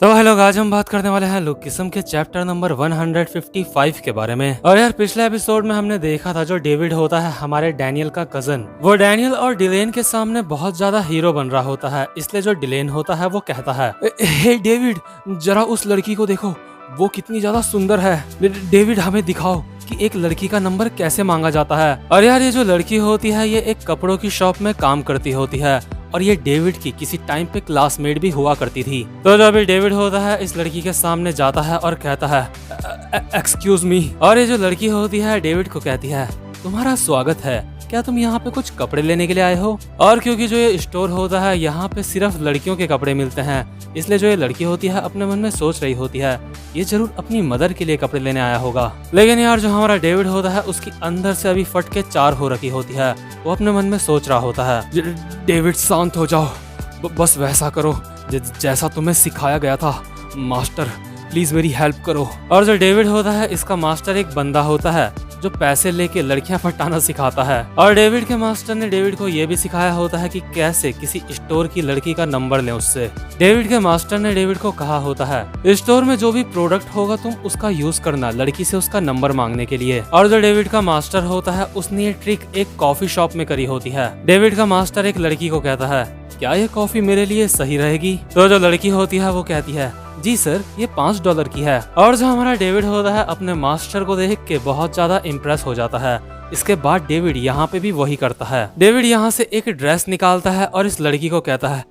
तो हेलो, आज हम बात करने वाले हैं लुक किस्म के चैप्टर नंबर 155 के बारे में। और यार पिछले एपिसोड में हमने देखा था जो डेविड होता है हमारे डैनियल का कजन, वो डैनियल और डिलेन के सामने बहुत ज्यादा हीरो बन रहा होता है। इसलिए जो डिलेन होता है वो कहता है, हे डेविड, जरा उस लड़की को देखो, वो कितनी ज्यादा सुंदर है। डेविड, हमें दिखाओ कि एक लड़की का नंबर कैसे मांगा जाता है। और यार ये जो लड़की होती है ये एक कपड़ों की शॉप में काम करती होती है और ये डेविड की किसी टाइम पे क्लासमेट भी हुआ करती थी। तो जो अभी डेविड होता है इस लड़की के सामने जाता है और कहता है, एक्सक्यूज मी। और ये जो लड़की होती है डेविड को कहती है, तुम्हारा स्वागत है, क्या तुम यहाँ पे कुछ कपड़े लेने के लिए आए हो? और क्योंकि जो ये स्टोर होता है यहाँ पे सिर्फ लड़कियों के कपड़े मिलते हैं, इसलिए जो ये लड़की होती है अपने मन में सोच रही होती है ये जरूर अपनी मदर के लिए कपड़े लेने आया होगा। लेकिन यार जो हमारा डेविड होता है उसकी अंदर से अभी फट के 4 हो रखी होती है। वो अपने मन में सोच रहा होता है, डेविड शांत हो जाओ, बस वैसा करो जैसा तुम्हें सिखाया गया था। मास्टर प्लीज मेरी हेल्प करो। और जो डेविड होता है इसका मास्टर एक बंदा होता है जो पैसे लेके लड़कियां पटाना सिखाता है। और डेविड के मास्टर ने डेविड को ये भी सिखाया होता है कि कैसे किसी स्टोर की लड़की का नंबर लें उससे। डेविड के मास्टर ने डेविड को कहा होता है, स्टोर में जो भी प्रोडक्ट होगा तुम उसका यूज करना लड़की से उसका नंबर मांगने के लिए। और जो डेविड का मास्टर होता है उसने ये ट्रिक एक कॉफी शॉप में करी होती है। डेविड का मास्टर एक लड़की को कहता है, क्या ये कॉफी मेरे लिए सही रहेगी? तो जो लड़की होती है वो कहती है, जी सर, ये $5 की है। और जो हमारा डेविड होता है अपने मास्टर को देख के बहुत ज्यादा इम्प्रेस हो जाता है। इसके बाद डेविड यहाँ पे भी वही करता है। डेविड यहाँ से एक ड्रेस निकालता है और इस लड़की को कहता है,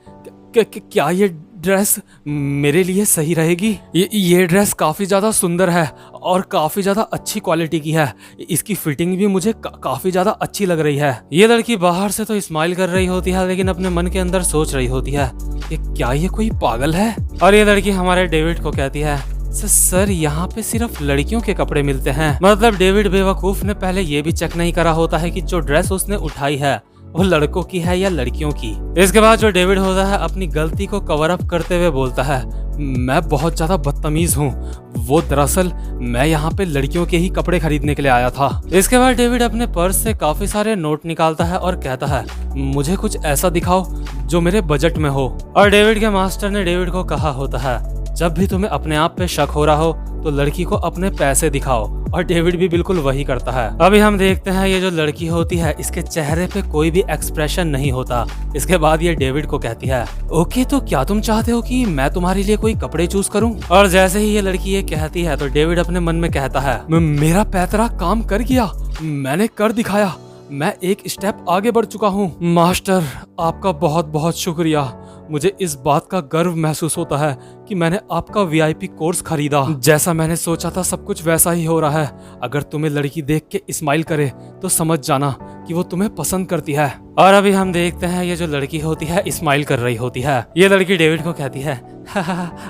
क्या ये ड्रेस मेरे लिए सही रहेगी? ये ड्रेस काफी ज्यादा सुंदर है और काफी ज्यादा अच्छी क्वालिटी की है। इसकी फिटिंग भी मुझे काफी ज्यादा अच्छी लग रही है। ये लड़की बाहर से तो स्माइल कर रही होती है लेकिन अपने मन के अंदर सोच रही होती है कि क्या ये कोई पागल है? और ये लड़की हमारे डेविड को कहती है, सर यहाँ पे सिर्फ लड़कियों के कपड़े मिलते हैं। मतलब डेविड बेवकूफ ने पहले ये भी चेक नहीं करा होता है कि जो ड्रेस उसने उठाई है वो लड़कों की है या लड़कियों की। इसके बाद जो डेविड होता है अपनी गलती को कवर अप करते हुए बोलता है, मैं बहुत ज्यादा बदतमीज हूँ, वो दरअसल मैं यहाँ पे लड़कियों के ही कपड़े खरीदने के लिए आया था। इसके बाद डेविड अपने पर्स से काफी सारे नोट निकालता है और कहता है, मुझे कुछ ऐसा दिखाओ जो मेरे बजट में हो। और डेविड के मास्टर ने डेविड को कहा होता है, जब भी तुम्हें अपने आप पे शक हो रहा हो तो लड़की को अपने पैसे दिखाओ। और डेविड भी बिल्कुल वही करता है। अभी हम देखते हैं ये जो लड़की होती है इसके चेहरे पे कोई भी एक्सप्रेशन नहीं होता। इसके बाद ये डेविड को कहती है, ओके, तो क्या तुम चाहते हो कि मैं तुम्हारे लिए कोई कपड़े चूज करूं? और जैसे ही ये लड़की ये कहती है तो डेविड अपने मन में कहता है, मेरा पैतरा काम कर गया, मैंने कर दिखाया, मैं एक स्टेप आगे बढ़ चुका हूँ। मास्टर आपका बहुत बहुत शुक्रिया। मुझे इस बात का गर्व महसूस होता है कि मैंने आपका VIP कोर्स खरीदा। जैसा मैंने सोचा था सब कुछ वैसा ही हो रहा है। अगर तुम्हें लड़की देख के स्माइल करे तो समझ जाना कि वो तुम्हें पसंद करती है। और अभी हम देखते हैं ये जो लड़की होती है स्माइल कर रही होती है। ये लड़की डेविड को कहती है,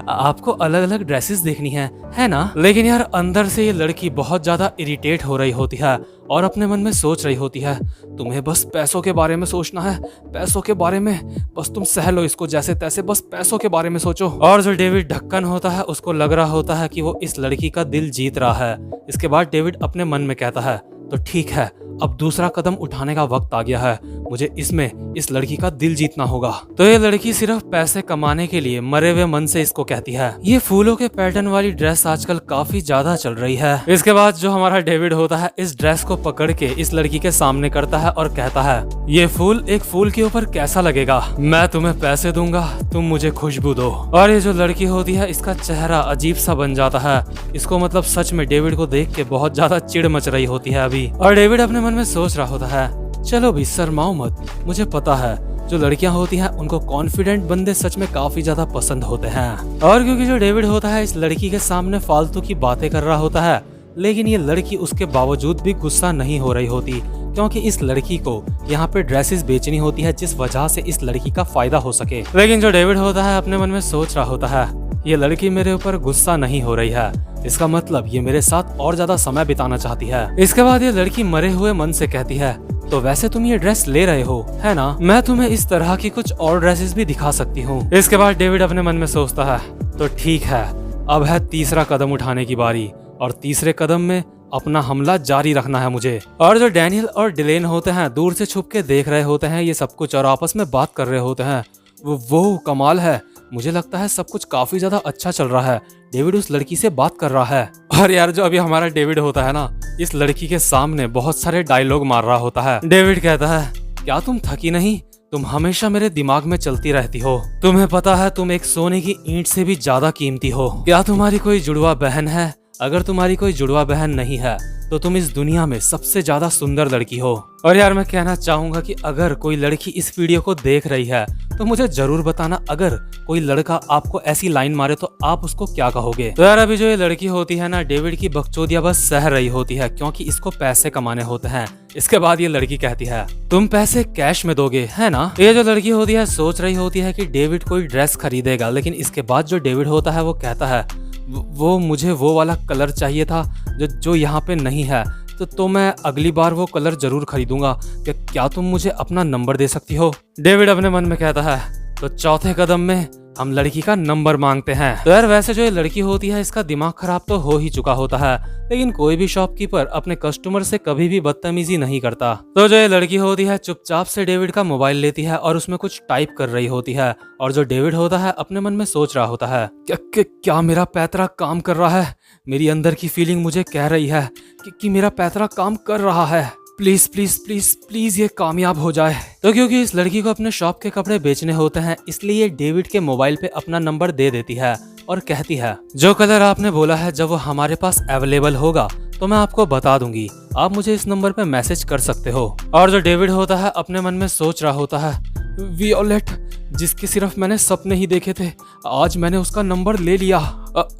आपको अलग अलग ड्रेसेस देखनी है ना? लेकिन यार अंदर से ये लड़की बहुत ज्यादा इरिटेट हो रही होती है और अपने मन में सोच रही होती है, तुम्हें बस पैसों के बारे में सोचना है, पैसों के बारे में, बस तुम सह लो इसको जैसे तैसे, बस पैसों के बारे में सोचो। और जो डेविड ढक्कन होता है उसको लग रहा होता है कि वो इस लड़की का दिल जीत रहा है। इसके बाद डेविड अपने मन में कहता है, तो ठीक है, अब दूसरा कदम उठाने का वक्त आ गया है, मुझे इसमें इस लड़की का दिल जीतना होगा। तो ये लड़की सिर्फ पैसे कमाने के लिए मरे हुए मन से इसको कहती है, ये फूलों के पैटर्न वाली ड्रेस आजकल काफी ज्यादा चल रही है। इसके बाद जो हमारा डेविड होता है इस ड्रेस को पकड़ के इस लड़की के सामने करता है और कहता है, ये फूल एक फूल के ऊपर कैसा लगेगा? मैं तुम्हें पैसे दूंगा, तुम मुझे खुशबू दो। और ये जो लड़की होती है इसका चेहरा अजीब सा बन जाता है। इसको मतलब सच में डेविड को देख के बहुत ज्यादा चिढ़ मच रही होती है अभी। और डेविड अपने मन में सोच रहा होता है, चलो भी शर्माओ मत, मुझे पता है जो लड़कियां होती हैं उनको कॉन्फिडेंट बंदे सच में काफी ज्यादा पसंद होते हैं। और क्योंकि जो डेविड होता है इस लड़की के सामने फालतू की बातें कर रहा होता है लेकिन ये लड़की उसके बावजूद भी गुस्सा नहीं हो रही होती क्योंकि इस लड़की को यहाँ पे ड्रेसेस बेचनी होती है जिस वजह से इस लड़की का फायदा हो सके। लेकिन जो डेविड होता है अपने मन में सोच रहा होता है, ये लड़की मेरे ऊपर गुस्सा नहीं हो रही है, इसका मतलब ये मेरे साथ और ज्यादा समय बिताना चाहती है। इसके बाद ये लड़की मरे हुए मन से कहती है, तो वैसे तुम ये ड्रेस ले रहे हो है ना? मैं तुम्हें इस तरह की कुछ और ड्रेसेस भी दिखा सकती हूँ। इसके बाद डेविड अपने मन में सोचता है, तो ठीक है, अब है तीसरा कदम उठाने की बारी और तीसरे कदम में अपना हमला जारी रखना है मुझे। और जो डैनियल और डिलेन होते हैं दूर से छुप के देख रहे होते हैं ये सब कुछ और आपस में बात कर रहे होते हैं। वो कमाल है, मुझे लगता है सब कुछ काफी ज्यादा अच्छा चल रहा है। डेविड उस लड़की से बात कर रहा है और यार जो अभी हमारा डेविड होता है ना, इस लड़की के सामने बहुत सारे डायलॉग मार रहा होता है। डेविड कहता है, क्या तुम थकी नहीं? तुम हमेशा मेरे दिमाग में चलती रहती हो। तुम्हें पता है तुम एक सोने की ईंट से भी ज्यादा कीमती हो। क्या तुम्हारी कोई जुड़वा बहन है? अगर तुम्हारी कोई जुड़वा बहन नहीं है तो तुम इस दुनिया में सबसे ज्यादा सुंदर लड़की हो। और यार मैं कहना चाहूंगा कि अगर कोई लड़की इस वीडियो को देख रही है तो मुझे जरूर बताना, अगर कोई लड़का आपको ऐसी लाइन मारे तो आप उसको क्या कहोगे। तो यार अभी जो ये लड़की होती है ना, डेविड की बकचोदियां बस सह रही होती है क्योंकि इसको पैसे कमाने होते हैं। इसके बाद ये लड़की कहती है, तुम पैसे कैश में दोगे है ना? ये जो लड़की होती है सोच रही होती है कि डेविड कोई ड्रेस खरीदेगा, लेकिन इसके बाद जो डेविड होता है वो कहता है, वो मुझे वो वाला कलर चाहिए था जो यहाँ पे नहीं है, तो मैं अगली बार वो कलर जरूर खरीदूंगा। क्या तुम मुझे अपना नंबर दे सकती हो? डेविड अपने मन में कहता है, तो चौथे कदम में हम लड़की का नंबर मांगते हैं। तो यार वैसे जो ये लड़की होती है इसका दिमाग खराब तो हो ही चुका होता है, लेकिन कोई भी शॉपकीपर अपने कस्टमर से कभी भी बदतमीजी नहीं करता। तो जो ये लड़की होती है चुपचाप से डेविड का मोबाइल लेती है और उसमें कुछ टाइप कर रही होती है। और जो डेविड होता है अपने मन में सोच रहा होता है, क्या मेरा पैतरा काम कर रहा है? मेरी अंदर की फीलिंग मुझे कह रही है कि मेरा पैतरा काम कर रहा है। प्लीज प्लीज प्लीज प्लीज ये कामयाब हो जाए। तो क्योंकि इस लड़की को अपने शॉप के कपड़े बेचने होते हैं, इसलिए डेविड के मोबाइल पे अपना नंबर दे देती है और कहती है, जो कलर आपने बोला है जब वो हमारे पास अवेलेबल होगा तो मैं आपको बता दूंगी, आप मुझे इस नंबर पे मैसेज कर सकते हो। और जो डेविड होता है अपने मन में सोच रहा होता है, वियोलेट जिसके सिर्फ मैंने सपने ही देखे थे, आज मैंने उसका नंबर ले लिया।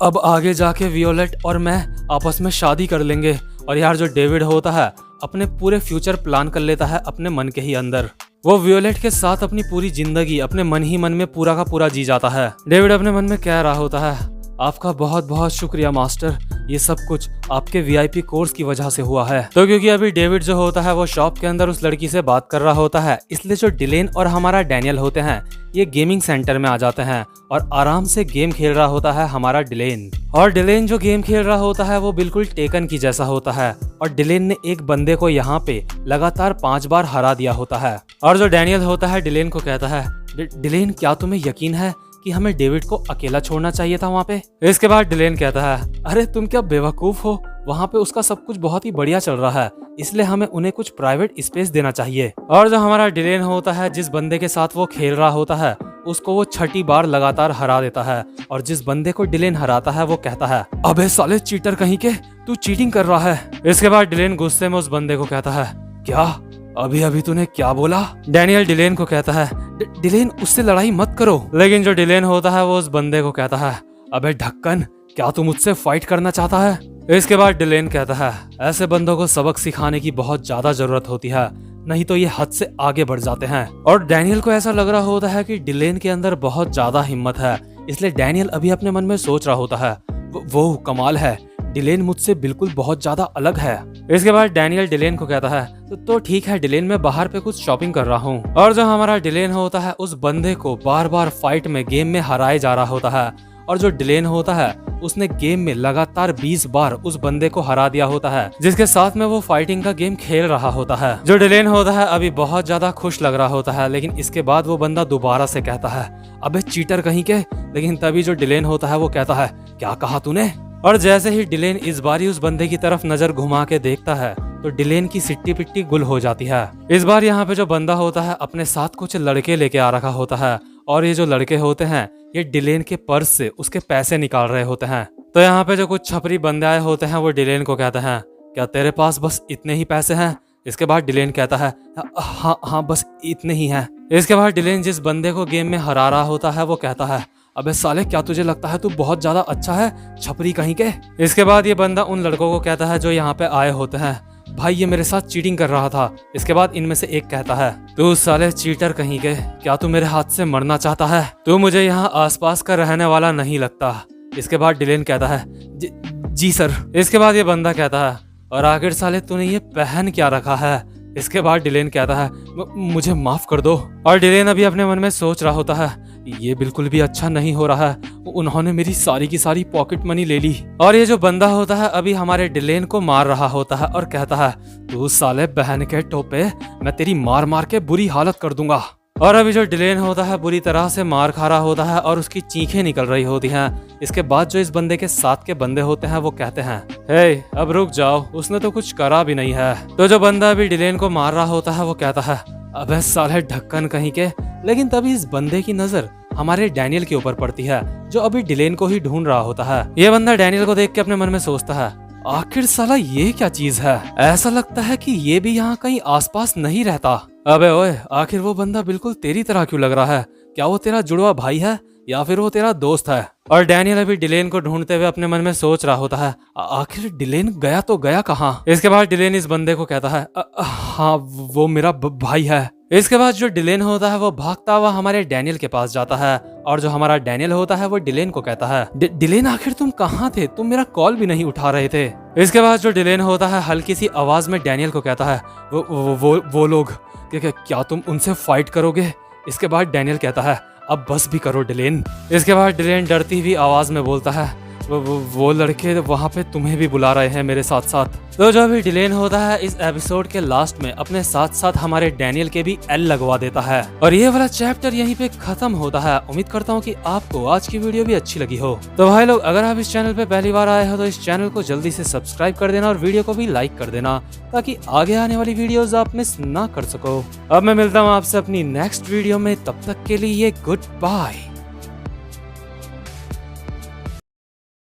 अब आगे जाके वियोलेट और मैं आपस में शादी कर लेंगे। और यार जो डेविड होता है अपने पूरे फ्यूचर प्लान कर लेता है अपने मन के ही अंदर। वो वियोलेट के साथ अपनी पूरी जिंदगी अपने मन ही मन में पूरा का पूरा जी जाता है। डेविड अपने मन में कह रहा होता है, आपका बहुत बहुत शुक्रिया मास्टर, ये सब कुछ आपके वीआईपी कोर्स की वजह से हुआ है। तो क्योंकि अभी डेविड जो होता है वो शॉप के अंदर उस लड़की से बात कर रहा होता है, इसलिए जो डिलेन और हमारा डैनियल होते हैं ये गेमिंग सेंटर में आ जाते हैं और आराम से गेम खेल रहा होता है हमारा डिलेन। और डिलेन जो गेम खेल रहा होता है वो बिल्कुल टेकन की जैसा होता है और डिलेन ने एक बंदे को यहाँ पे लगातार 5 बार हरा दिया होता है। और जो डैनियल होता है डिलेन को कहता है, डिलेन क्या तुम्हें यकीन है कि हमें डेविड को अकेला छोड़ना चाहिए था वहाँ पे? इसके बाद डिलेन कहता है, अरे तुम क्या बेवकूफ हो, वहाँ पे उसका सब कुछ बहुत ही बढ़िया चल रहा है, इसलिए हमें उन्हें कुछ प्राइवेट स्पेस देना चाहिए। और जो हमारा डिलेन होता है जिस बंदे के साथ वो खेल रहा होता है उसको वो 6ठी बार लगातार हरा देता है। और जिस बंदे को डिलेन हराता है वो कहता है, अबे साले चीटर कहीं के, तू चीटिंग कर रहा है। इसके बाद डिलेन गुस्से में उस बंदे को कहता है, क्या अभी अभी तूने क्या बोला? डैनियल डिलेन को कहता है, डिलेन उससे लड़ाई मत करो। लेकिन जो डिलेन होता है वो उस बंदे को कहता है, अबे ढक्कन क्या तू मुझसे फाइट करना चाहता है? इसके बाद डिलेन कहता है, ऐसे बंदों को सबक सिखाने की बहुत ज्यादा जरूरत होती है, नहीं तो ये हद से आगे बढ़ जाते हैं। और डैनियल को ऐसा लग रहा होता है कि डिलेन के अंदर बहुत ज्यादा हिम्मत है, इसलिए डैनियल अभी अपने मन में सोच रहा होता है, वो कमाल है, डिलेन मुझसे बिल्कुल बहुत ज्यादा अलग है। इसके बाद डैनियल डिलेन को कहता है, तो ठीक है डिलेन, मैं बाहर पे कुछ शॉपिंग कर रहा हूँ। और जो हमारा डिलेन होता है उस बंदे को बार बार फाइट में गेम में हराए जा रहा होता है। और जो डिलेन होता है उसने गेम में लगातार 20 बार उस बंदे को हरा दिया होता है जिसके साथ में वो फाइटिंग का गेम खेल रहा होता है। जो डिलेन होता है अभी बहुत ज्यादा खुश लग रहा होता है, लेकिन इसके बाद वो बंदा दोबारा से कहता है, अबे चीटर कहीं के। लेकिन तभी जो डिलेन होता है वो कहता है, क्या कहा तूने? और जैसे ही डिलेन इस बारी उस बंदे की तरफ नजर घुमा के देखता है तो डिलेन की सिट्टी पिट्टी गुल हो जाती है। इस बार यहाँ पे जो बंदा होता है अपने साथ कुछ लड़के लेके आ रखा होता है और ये जो लड़के होते हैं ये डिलेन के पर्स से उसके पैसे निकाल रहे होते हैं। तो यहाँ पे जो कुछ छपरी बंदे आए होते हैं वो डिलेन को कहते हैं, क्या तेरे पास बस इतने ही पैसे हैं? इसके बाद डिलेन कहता है, हाँ बस इतने ही हैं। इसके बाद डिलेन जिस बंदे को गेम में हरा रहा होता है वो कहता है, अबे साले क्या तुझे लगता है तू बहुत ज्यादा अच्छा है, छपरी कहीं के। इसके बाद ये बंदा उन लड़कों को कहता है जो यहाँ पे आए होते हैं, भाई ये मेरे साथ चीटिंग कर रहा था। इसके बाद इनमें से एक कहता है, तू साले चीटर कहीं के, क्या तू मेरे हाथ से मरना चाहता है? तू मुझे यहाँ आसपास का रहने वाला नहीं लगता। इसके बाद डिलेन कहता है, जी सर। इसके बाद ये बंदा कहता है, और आखिर साले तूने ये पहन क्या रखा है? इसके बाद डिलेन कहता है, मुझे माफ कर दो। और डिलेन अभी अपने मन में सोच रहा होता है, ये बिल्कुल भी अच्छा नहीं हो रहा है, उन्होंने मेरी सारी की सारी पॉकेट मनी ले ली। और ये जो बंदा होता है अभी हमारे डिलेन को मार रहा होता है और कहता है, तू साले बहन के टोपे, मैं तेरी मार मार के बुरी हालत कर दूंगा। और अभी जो डिलेन होता है बुरी तरह से मार खा रहा होता है और उसकी चीखें निकल रही होती हैं। इसके बाद जो इस बंदे के साथ के बंदे होते हैं वो कहते हैं, हे अब रुक जाओ, उसने तो कुछ करा भी नहीं है। तो जो बंदा अभी डिलेन को मार रहा होता है वो कहता है, अबे साले ढक्कन कहीं के। लेकिन तभी इस बंदे की नजर हमारे डैनियल के ऊपर पड़ती है, जो अभी डिलेन को ही ढूंढ रहा होता है। ये बंदा डैनियल को देख के अपने मन में सोचता है, आखिर साला ये क्या चीज है, ऐसा लगता है कि ये भी यहाँ कहीं आसपास नहीं रहता। अबे ओए, आखिर वो बंदा बिल्कुल तेरी तरह क्यों लग रहा है? क्या वो तेरा जुड़वा भाई है या फिर वो तेरा दोस्त है? और डैनियल अभी डिलेन को ढूंढते हुए अपने मन में सोच रहा होता है, आखिर डिलेन गया तो गया कहाँ? इसके बाद डिलेन इस बंदे को कहता है, हाँ वो मेरा भाई है। इसके बाद जो डिलेन होता है वो भागता हुआ हमारे डैनियल के पास जाता है और जो हमारा डैनियल होता है वो डिलेन को कहता है, डिलेन आखिर तुम कहाँ थे? तुम मेरा कॉल भी नहीं उठा रहे थे। इसके बाद जो डिलेन होता है हल्की सी आवाज में डैनियल को कहता है, वो लोग क्या तुम उनसे फाइट करोगे? इसके बाद डैनियल कहता है, अब बस भी करो डिलेन। इसके बाद डिलेन डरती हुई आवाज में बोलता है, वो लड़के वहाँ पे तुम्हें भी बुला रहे हैं मेरे साथ साथ। तो जो भी डिलेन होता है इस एपिसोड के लास्ट में अपने साथ साथ हमारे डैनियल के भी एल लगवा देता है और ये वाला चैप्टर यहीं पे खत्म होता है। उम्मीद करता हूँ कि आपको आज की वीडियो भी अच्छी लगी हो। तो भाई लोग, अगर आप इस चैनल पे पहली बार आए हो तो इस चैनल को जल्दी से सब्सक्राइब कर देना और वीडियो को भी लाइक कर देना ताकि आगे आने वाली वीडियोज आप मिस ना कर सको। अब मैं मिलता हूँ आपसे अपनी नेक्स्ट वीडियो में, तब तक के लिए गुड बाय।